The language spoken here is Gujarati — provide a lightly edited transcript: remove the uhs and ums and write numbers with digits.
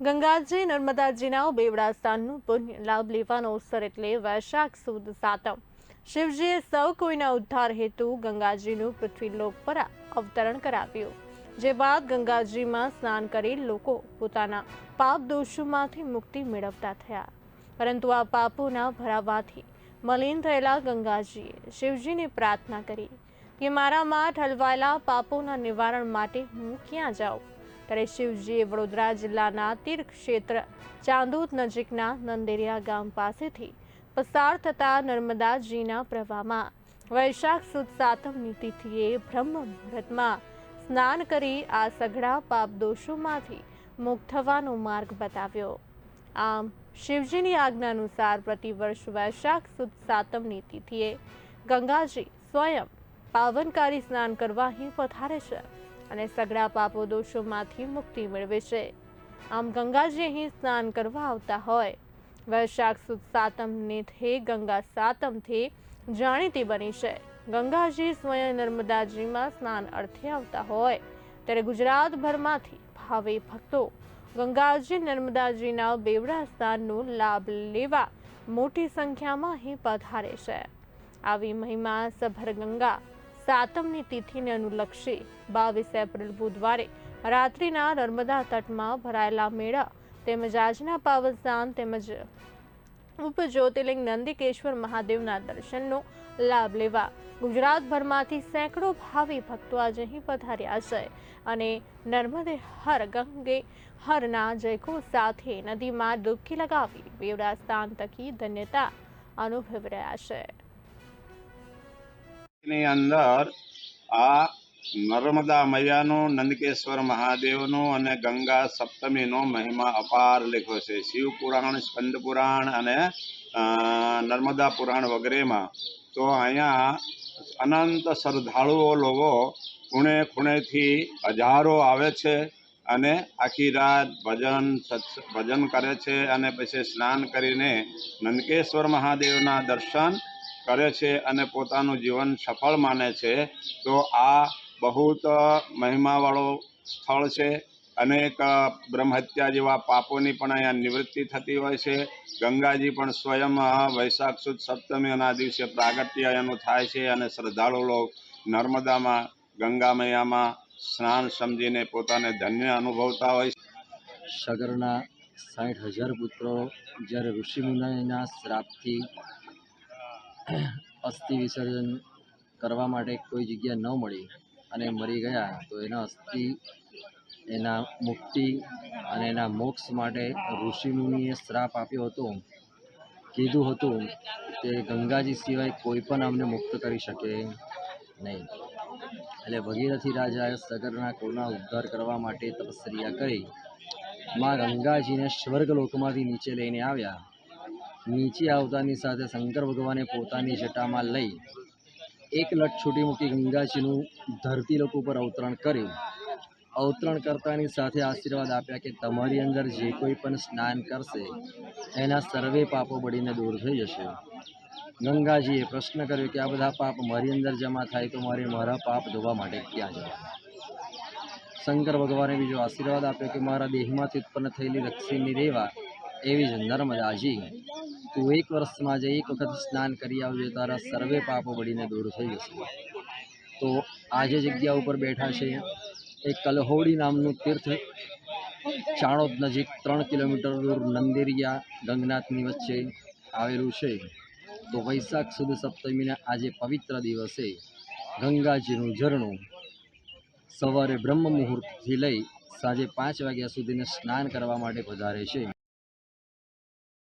ગંગાજી નર્મદાજીના બેવડા સ્થાનનું પુણ્ય લાભ લેવાનો અવસર એટલે વૈશાખ સુદ સાતમ। શિવજીએ સૌ કોઈના ઉદ્ધાર હેતુ ગંગાજીનું પૃથ્વીલોક પર અવતરણ કરાવ્યું, જે બાદ ગંગાજીમાં સ્નાન કરી લોકો પોતાના પાપ દોષોમાંથી મુક્તિ મેળવતા થયા। પરંતુ આ પાપોના ભરાવાથી મલિન થયેલા ગંગાજીએ શિવજીને પ્રાર્થના કરી કે મારામાં ઠલવાયેલા પાપોના નિવારણ માટે હું ક્યાં જાઉં। ત્યારે શિવજીએ વડોદરા જિલ્લાના તીર્થ ક્ષેત્ર ચાંદોદ નજીકના નંદેરિયા ગામ પાસેથી પસાર થતા નર્મદાજીના પ્રવાહમાં વૈશાખ સુદ સાતમની તિથિએ બ્રહ્મ મુહૂર્તમાં સ્નાન કરી આ સઘળા પાપ દોષોમાંથી મુક્ત થવાનો માર્ગ બતાવ્યો। આમ શિવજીની આજ્ઞાનુસાર પ્રતિવર્ષ વૈશાખ સુદ સાતમની તિથિએ ગંગાજી સ્વયં પાવનકારી સ્નાન કરવા અહીં પધારે છે અને સઘળા પાપો દોષોમાંથી મુક્તિ મેળવે છે। આમ ગંગાજી અહીં સ્નાન કરવા આવતા હોય વૈશાખ સુદ સાતમને ગંગા સાતમથી જાણીતી બની છે। ગંગાજી સ્વયં નર્મદાજીમાં સ્નાન અર્થે આવતા હોય ત્યારે ગુજરાતભરમાંથી ભાવે ભક્તો ગંગાજી નર્મદાજીના બેવડા સ્થાનનો લાભ લેવા મોટી સંખ્યામાં અહીં પધારે છે। આવી મહિમા સભર ગંગા સાતમની તિથિને અનુલક્ષી 22 એપ્રિલ બુધવારે રાત્રિના નર્મદા તટમાં ભરાયેલા મેળા તેમજ આજના પાવન સ્નાન તેમજ ઉપજ્યોતિર્લિંગ નંદિકેશ્વર મહાદેવના દર્શનનો લાભ લેવા ગુજરાતભરમાંથી સેંકડો ભાવિ ભક્તો આજે અહીં પધાર્યા છે અને નર્મદે હર ગંગે હરના જયઘોષ સાથે નદીમાં ડૂબકી લગાવી બેવડા સ્થાન થકી ધન્યતા અનુભવી રહ્યા છે। ની અંદર આ નર્મદા મૈયાનું નંદકેશ્વર મહાદેવનું અને ગંગા સપ્તમીનો મહિમા અપાર લખ્યો છે। શિવ પુરાણ, સ્કંદ પુરાણ અને નર્મદા પુરાણ વગેરેમાં। તો અહીંયા અનંત શ્રદ્ધાળુઓ લોકો ખૂણે ખૂણેથી હજારો આવે છે અને આખી રાત ભજન કરે છે અને પછી સ્નાન કરીને નંદકેશ્વર મહાદેવના દર્શન કરે છે અને પોતાનું જીવન સફળ માને છે। તો આ બહુ મહિમાવાળો સ્થળ છે। અનેક બ્રહ્મહત્યા જેવા પાપોની પણ અહીંયા નિવૃત્તિ થતી હોય છે। ગંગાજી પણ સ્વયં વૈશાખ સુદ સપ્તમીના દિવસે પ્રાગટ્ય એનું થાય છે અને શ્રદ્ધાળુ લોકો નર્મદામાં ગંગા મૈયામાં સ્નાન સમજીને પોતાને ધન્ય અનુભવતા હોય છે। સગરના 60,000 પુત્રો જ્યારે ઋષિમુનિના શ્રાપથી અસ્થિ વિસર્જન કરવા માટે કોઈ જગ્યા ન મળી અને મરી ગયા, તો એના અસ્થિ, એના મુક્તિ અને એના મોક્ષ માટે ઋષિમુનિએ શ્રાપ આપ્યો હતો। કીધું હતું કે ગંગાજી સિવાય કોઈ પણ અમને મુક્ત કરી શકે નહીં। એટલે ભગીરથી રાજાએ સગરના કુળના ઉદ્ધાર કરવા માટે તપસ્યા કરી માં ગંગાજીને સ્વર્ગલોકમાંથી નીચે લઈને આવ્યા। નીચે આવતાની સાથે શંકર ભગવાને પોતાની જટામાં લઈ એક લટ છૂટી મૂકી ગંગાજીનું ધરતી લોક ઉપર અવતરણ કર્યું। અવતરણ કરતાની સાથે આશીર્વાદ આપ્યા કે તમારી અંદર જે કોઈ પણ સ્નાન કરશે એના સર્વે પાપો બળીને દૂર થઈ જશે। ગંગાજીએ પ્રશ્ન કર્યો કે આ બધા પાપ મારી અંદર જમા થાય તો મારા પાપ ધોવા માટે ક્યાં જવા? શંકર ભગવાને બીજો આશીર્વાદ આપ્યો કે મારા દેહમાંથી ઉત્પન્ન થયેલી લક્ષ્મીની દેવા એવી જ નર્મદાજી, તું 1 વર્ષમાં જે એક વખત સ્નાન કરી આવજે, તારા સર્વે પાપો બળીને દૂર થઈ જશે। તો આજે જગ્યા ઉપર બેઠા છે એક કલહોડી નામનું તીર્થ ચાણોદ નજીક 3 કિલોમીટર દૂર નંદેરિયા ગંગનાથની વચ્ચે આવેલું છે। તો વૈશાખ સુદ સપ્તમીના આજે પવિત્ર દિવસે ગંગાજીનું ઝરણું સવારે બ્રહ્મ મુહૂર્તથી લઈ સાંજે 5 વાગ્યા સુધીને સ્નાન કરવા માટે પધારે છે।